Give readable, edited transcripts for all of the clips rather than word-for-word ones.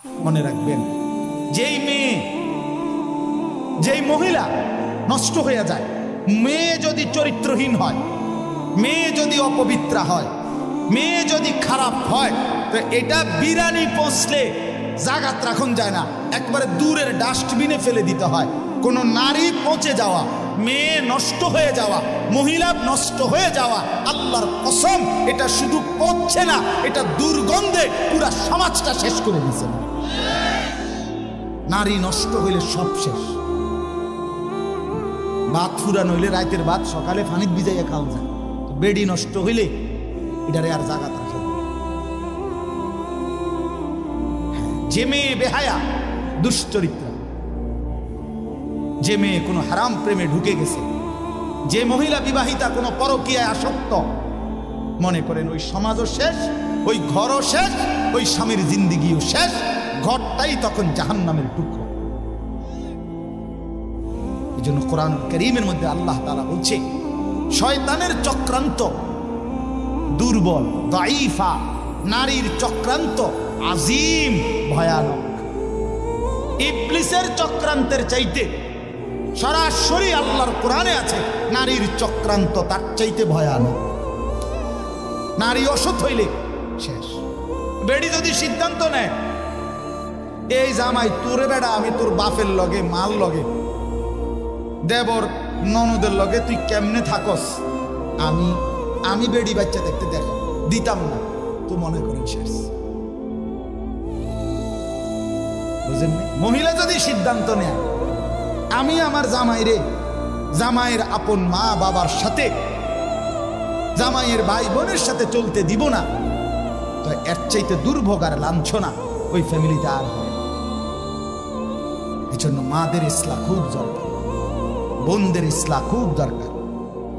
মনে রাখবেন, যেই মেয়ে যেই মহিলা নষ্ট হয়ে যায়, মেয়ে যদি চরিত্রহীন হয়, মেয়ে যদি অপবিত্রা হয়, মেয়ে যদি খারাপ হয়, তো এটা বিরানি পৌঁছলে জাগাত রাখুন যায় না, একবারে দূরের ডাস্টবিনে ফেলে দিতে হয়। কোনো নারী পচে যাওয়া, মেয়ে নষ্ট হয়ে যাওয়া, মহিলা নষ্ট হয়ে যাওয়া, আল্লাহর কসম এটা শুধু পচছে না, এটা দুর্গন্ধে পুরা সমাজটা শেষ করে দিচ্ছে। নারী নষ্ট হইলে সব শেষ। ভাত ফুরান হইলে রাতের ভাত সকালে পানিত ভিজাইয়া খাওয়া যায়, বেডি নষ্ট হইলে এটারে আর জাগাত রাখে। যে মেয়ে বেহায়া দুশ্চরিত্রা, যে মেয়ে কোনো হারাম প্রেমে ঢুকে গেছে, যে মহিলা বিবাহিতা কোনো পরকীয়ায় আসক্ত, মনে করেন ওই সমাজও শেষ, ওই ঘরও শেষ, ওই স্বামীর জিন্দিগিও শেষ, ঘরটাই তখন জাহান্নামের টুকরো। এই জন্য কোরআনুল কারীমের মধ্যে আল্লাহ তাআলা বলছে, শয়তানের চক্রান্ত দুর্বল, দাঈফা, নারীর চক্রান্ত আজিম, ভয়ানক। ইবলিসের চক্রান্তের চাইতে সরাসরি আল্লাহর কোরআনে আছে নারীর চক্রান্ত তার চাইতে ভয়ানক। নারী অসৎ হইলে শেষ। বেডি যদি সিদ্ধান্ত নেয়, এই জামাই তোরে বেড়া আমি তোর বাপের লগে মাল লগে দেবর ননদের লগে তুই কেমনে থাকস, আমি বেডি বাচ্চা দেখতে দেখা দিতাম না, তো মনে করেন শেষ। বুঝেন? মহিলা যদি সিদ্ধান্ত নেয় আমি আমার জামাইয়ের আপন মা বাবার সাথে, জামাইয়ের ভাই বোনের সাথে চলতে দিব না, তো এর চাইতে দুর্ভোগ আর লাঞ্ছনা ওই ফ্যামিলিতে আর হয়। এই জন্য মাদের ইসলাহ খুব দরকার, বোনদের ইসলাহ খুব দরকার,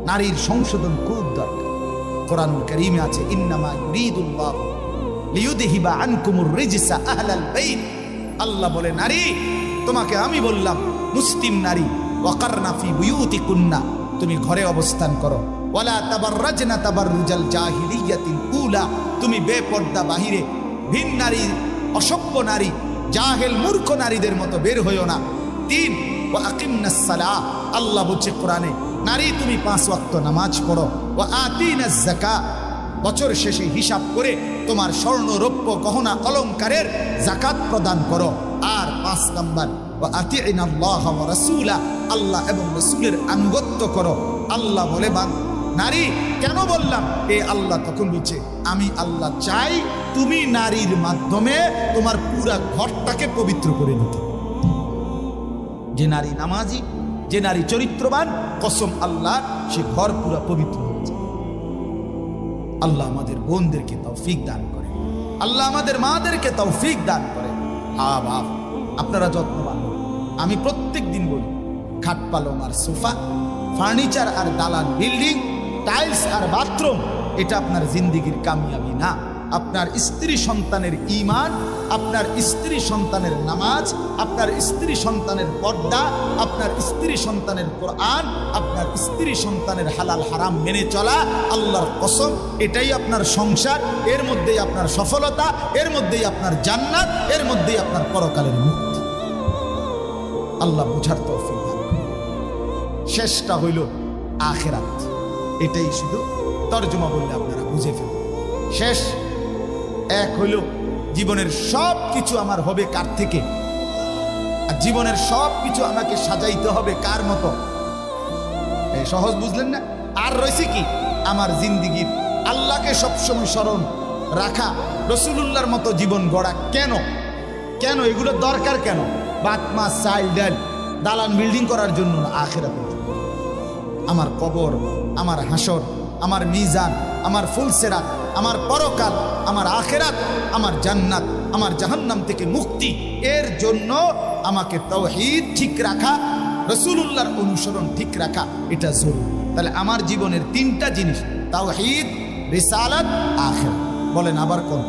নারীর সংশোধন খুব দরকার। কোরআনুল কারীমে আছে, ইন্নামা ইউরিদুল্লাহু লিইউযহিবা আনকুমুর রিজসা আহলাল বাইত। আল্লাহ বলে, নারী তোমাকে আমি বললাম, মুসলিম নারী, ওয়াকারনা ফি বুয়ুতিকুন্না, তুমি ঘরে অবস্থান করো, ওয়ালা তাবাররাজনা তাবাররুজাল জাহিলিয়াতিল উলা, তুমি বেপর্দা বাহিরে ভিন নারী, অসভ্য নারী, জাহেল মূর্খ নারীদের মতো বের হইও না। 3 ওয়া আকিমনাস সালাহ, আল্লাহ বলছে কোরআনে, নারী তুমি 5 ওয়াক্ত নামাজ পড়ো, ওয়া আতিনাজ যাকাত, বছর শেষে হিসাব করে তোমার স্বর্ণ রৌপ্য গহনা অলংকারের যাকাত প্রদান করো। আর 5 নাম্বার, ওয়া আতিইনাল্লাহ ওয়া রাসূলা, আল্লাহ এবং রাসূলের আনুগত্য করো। আল্লাহ বলে, নারী কেন বললাম? এ আল্লাহ তখন বলছে, আমি আল্লাহ চাই তুমি নারীর মাধ্যমে তোমার পুরা ঘরটাকে পবিত্র করে নিতে। যে নারী নামাজি, যে নারী চরিত্রবান, কসম আল্লাহ, সে ঘর পুরা পবিত্র হয়ে যায়। আল্লাহ আমাদের বোনদেরকে তৌফিক দান করে, আল্লাহ আমাদের মাদেরকে তৌফিক দান করে। হ্যাঁ বাপ, আপনারা যত্নবান। আমি প্রত্যেক দিন বলি, খাট পালং আর সোফা, ফার্নিচার আর দালান বিল্ডিং, টাইলস আর বাথরুম, এটা আপনার জিন্দিগির কামিয়াবি না। আপনার স্ত্রী সন্তানের ঈমান, আপনার স্ত্রী সন্তানের নামাজ, আপনার স্ত্রী সন্তানের পর্দা, আপনার স্ত্রী সন্তানের কোরআন, আপনার স্ত্রী সন্তানের হালাল হারাম মেনে চলা, আল্লাহর কসম এটাই আপনার সংসার, এর মধ্যেই আপনার সফলতা, এর মধ্যেই আপনার জান্নাত, এর মধ্যেই আপনার পরকালের মুক্তি। আল্লাহ বুঝার তৌফিক দান করুন। শেষটা হইল আখিরাত, এটাই শুধু তরজমা বললে আপনারা বুঝে ফেলুন। শেষ এক হইল জীবনের সব কিছু আমার হবে কার থেকে, আর জীবনের সব কিছু আমাকে সাজাইতে হবে কার মতো। এই সহজ বুঝলেন না? আর রয়েছে কি? আমার জিন্দিগির আল্লাহকে সবসময় স্মরণ রাখা, রাসূলুল্লাহর মতো জীবন গড়া। কেন কেন এগুলো দরকার? কেন? ভাত মাছ চাল ডাল দালান বিল্ডিং করার জন্য না, আখিরাতের জন্য। আমার কবর, আমার হাসর, আমার মিজান, আমার ফুলসেরাত, আমার পরকাল, আমার আখিরাত, আমার জান্নাত, আমার জাহান্নাম থেকে মুক্তি, এর জন্য আমাকে তাওহীদ ঠিক রাখা, রাসূলুল্লাহর অনুসরণ ঠিক রাখা, এটা জরুরি। তাহলে আমার জীবনের 3টা জিনিস, তাওহীদ, রিসালাত, আখিরাত। বলেন আবার কোন?